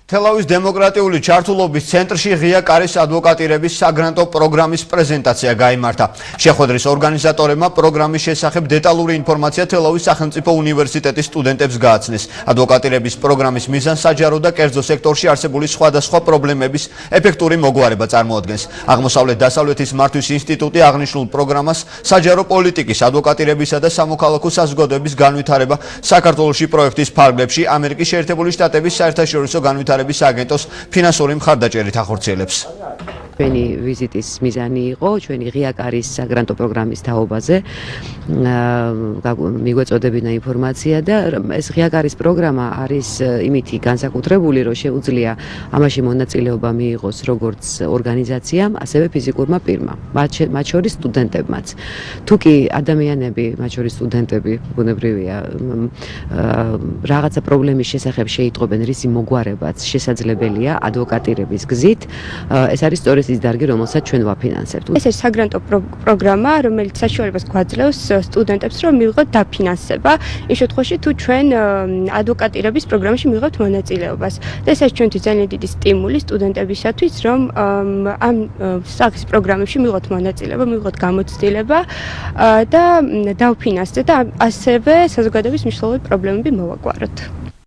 თელავის დემოკრატიული ჩართულობის ცენტრში ღია კარის ადვოკატირების საგრანტო პროგრამის პრეზენტაცია გაიმართა. შეხვედრის ორგანიზატორებმა პროგრამის შესახებ დეტალური ინფორმაცია თელავის სახელმწიფო უნივერსიტეტის სტუდენტებს გააცნეს. ადვოკატირების პროგრამის მიზანს საჯარო და კერძო სექტორში არსებული სხვადასხვა პრობლემების ეფექტური მოგვარება წარმოადგენს. აღმოსავლეთ-დასავლეთის მართვის ინსტიტუტი აღნიშნულ პროგრამას საჯარო პოლიტიკის, ადვოკატირებისა და სამოქალაქო საზოგადოების განვითარება საქართველოში პროექტის ფარგლებში ამერიკის შეერთებული შტატების საერთაშორისო განვითარების აგენტოს ფინანსური მხარდაჭერით ახორციელებს. ჩვენი ვიზიტის მიზანი იყო ჩვენი ღია კარის საგრანტო პროგრამის თაობაზე მიგვეწოდებინა ინფორმაცია და ეს ღია კარის პროგრამა არის იმითი განსაკუთრებული, რომ შეუძლია ამაში მონაწილეობა მიიღოს როგორც ორგანიზაციამ, ასევე ფიზიკურმა პირმა, მათ შორის სტუდენტებმაც. თუ კი ადამიანები, მათ შორის სტუდენტები, ბუნებრივია, რაღაცა პრობლემის შესახებ შეიტყობენ, რისი მოგვარებაც შესაძლებელია ადვოკატირების გზით, ეს არის სწორედ ის დარგი, რომელსაც ჩვენ ვაფინანსებთ. ეს არის საგრანტო პროგრამა, რომელიც საშუალებას გვაძლევს სტუდენტებს, რომ მივიღოთ დაფინანსება, იმ შემთხვევაში, თუ ჩვენ ადვოკატირების პროგრამაში მივიღებთ მონაწილეობას. და ეს არის ჩვენთვის ძალიან დიდი სტიმული სტუდენტებისათვის, რომ ამ სახის პროგრამებში მივიღოთ მონაწილეობა, მივიღოთ გამოცდილება და დავფინანსდეთ და ასევე საზოგადოების მნიშვნელოვანი პრობლემები მოვაგვაროთ.